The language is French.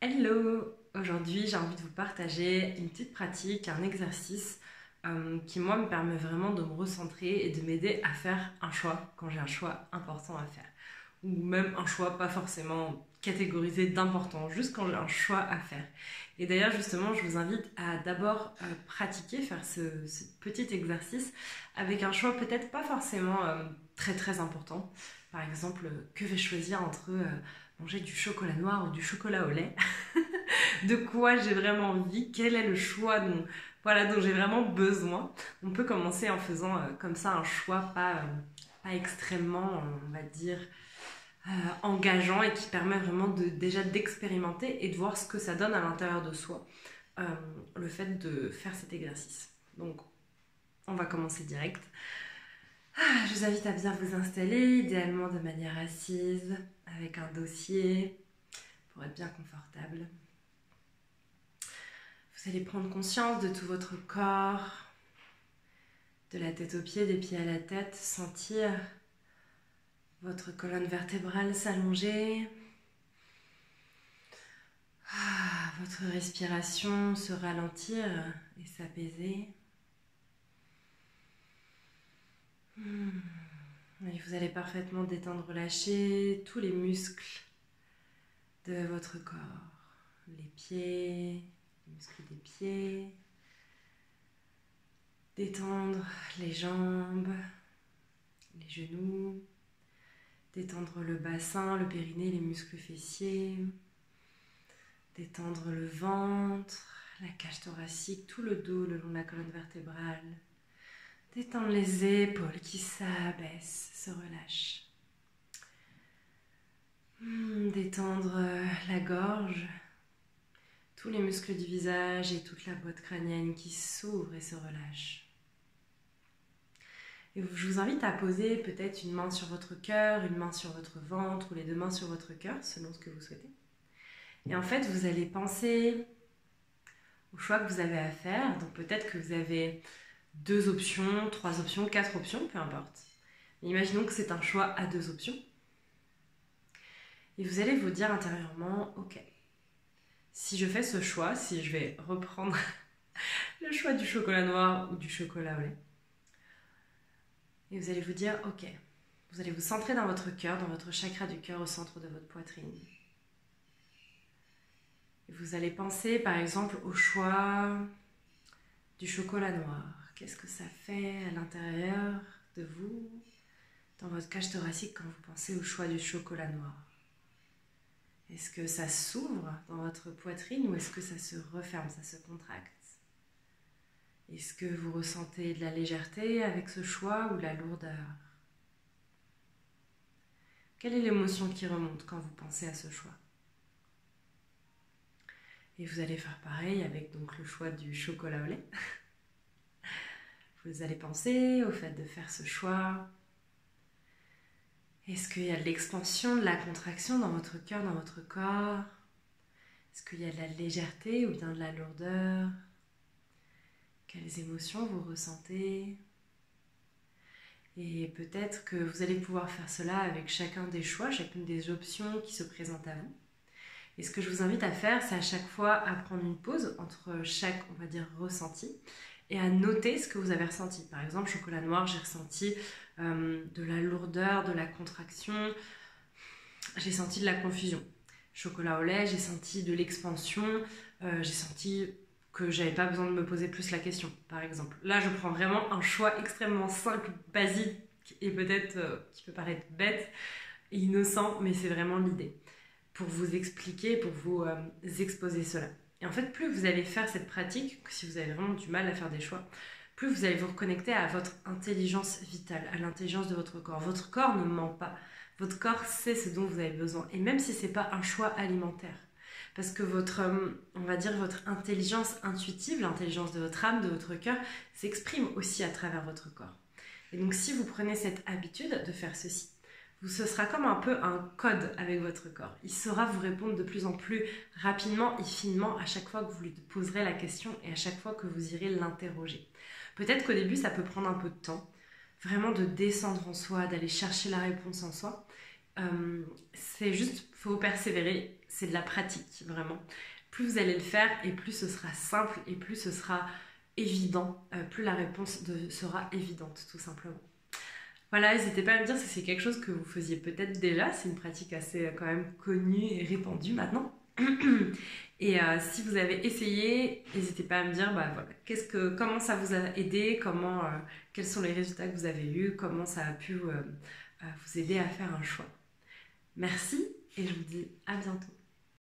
Hello! Aujourd'hui, j'ai envie de vous partager une petite pratique, un exercice qui, moi, me permet vraiment de me recentrer et de m'aider à faire un choix quand j'ai un choix important à faire. Ou même un choix pas forcément catégorisé d'important, juste quand j'ai un choix à faire. Et d'ailleurs, justement, je vous invite à d'abord pratiquer, faire ce petit exercice avec un choix peut-être pas forcément très très important. Par exemple, que vais-je choisir entre manger du chocolat noir ou du chocolat au lait? De quoi j'ai vraiment envie, quel est le choix dont j'ai vraiment besoin. On peut commencer en faisant comme ça un choix pas extrêmement, on va dire, engageant et qui permet vraiment déjà d'expérimenter et de voir ce que ça donne à l'intérieur de soi, euh, le fait de faire cet exercice. Donc, on va commencer direct. Je vous invite à bien vous installer, idéalement de manière assise, avec un dossier, pour être bien confortable. Vous allez prendre conscience de tout votre corps, de la tête aux pieds, des pieds à la tête, sentir votre colonne vertébrale s'allonger, votre respiration se ralentir et s'apaiser. Et vous allez parfaitement détendre, relâcher tous les muscles de votre corps, les pieds, les muscles des pieds, détendre les jambes, les genoux, détendre le bassin, le périnée, les muscles fessiers, détendre le ventre, la cage thoracique, tout le dos le long de la colonne vertébrale, détendre les épaules qui s'abaissent, se relâchent, détendre la gorge, tous les muscles du visage et toute la boîte crânienne qui s'ouvre et se relâche. Et je vous invite à poser peut-être une main sur votre cœur, une main sur votre ventre ou les deux mains sur votre cœur, selon ce que vous souhaitez. Et en fait, vous allez penser au choix que vous avez à faire. Donc peut-être que vous avez 2 options, 3 options, 4 options, peu importe. Mais imaginons que c'est un choix à 2 options. Et vous allez vous dire intérieurement, ok, si je fais ce choix, si je vais reprendre le choix du chocolat noir ou du chocolat au lait, et vous allez vous dire, ok, vous allez vous centrer dans votre cœur, dans votre chakra du cœur au centre de votre poitrine. Et vous allez penser par exemple au choix du chocolat noir. Qu'est-ce que ça fait à l'intérieur de vous, dans votre cage thoracique, quand vous pensez au choix du chocolat noir? Est-ce que ça s'ouvre dans votre poitrine ou est-ce que ça se referme, ça se contracte? Est-ce que vous ressentez de la légèreté avec ce choix ou de la lourdeur? Quelle est l'émotion qui remonte quand vous pensez à ce choix? Et vous allez faire pareil avec donc le choix du chocolat au lait. Vous allez penser au fait de faire ce choix. Est-ce qu'il y a de l'expansion, de la contraction dans votre cœur, dans votre corps? Est-ce qu'il y a de la légèreté ou bien de la lourdeur? Quelles émotions vous ressentez? Et peut-être que vous allez pouvoir faire cela avec chacun des choix, chacune des options qui se présentent à vous. Et ce que je vous invite à faire, c'est à chaque fois à prendre une pause entre chaque, on va dire, ressenti et à noter ce que vous avez ressenti. Par exemple, chocolat noir, j'ai ressenti de la lourdeur, de la contraction, j'ai senti de la confusion. Chocolat au lait, j'ai senti de l'expansion, j'ai senti que j'avais pas besoin de me poser plus la question, par exemple. Là, je prends vraiment un choix extrêmement simple, basique et peut-être qui peut paraître bête et innocent, mais c'est vraiment l'idée pour vous expliquer, pour vous exposer cela. Et en fait, plus vous allez faire cette pratique, si vous avez vraiment du mal à faire des choix, plus vous allez vous reconnecter à votre intelligence vitale, à l'intelligence de votre corps. Votre corps ne ment pas. Votre corps sait ce dont vous avez besoin. Et même si ce n'est pas un choix alimentaire, parce que votre, on va dire, votre intelligence intuitive, l'intelligence de votre âme, de votre cœur, s'exprime aussi à travers votre corps. Et donc, si vous prenez cette habitude de faire ceci, ce sera comme un peu un code avec votre corps. Il saura vous répondre de plus en plus rapidement et finement à chaque fois que vous lui poserez la question et à chaque fois que vous irez l'interroger. Peut-être qu'au début, ça peut prendre un peu de temps, vraiment de descendre en soi, d'aller chercher la réponse en soi. C'est juste, il faut persévérer. c'est de la pratique, vraiment. Plus vous allez le faire et plus ce sera simple et plus ce sera évident, plus la réponse sera évidente, tout simplement. Voilà, n'hésitez pas à me dire si c'est quelque chose que vous faisiez peut-être déjà, c'est une pratique assez quand même connue et répandue maintenant. Et si vous avez essayé, n'hésitez pas à me dire voilà, comment ça vous a aidé, quels sont les résultats que vous avez eus, comment ça a pu vous aider à faire un choix. Merci et je vous dis à bientôt.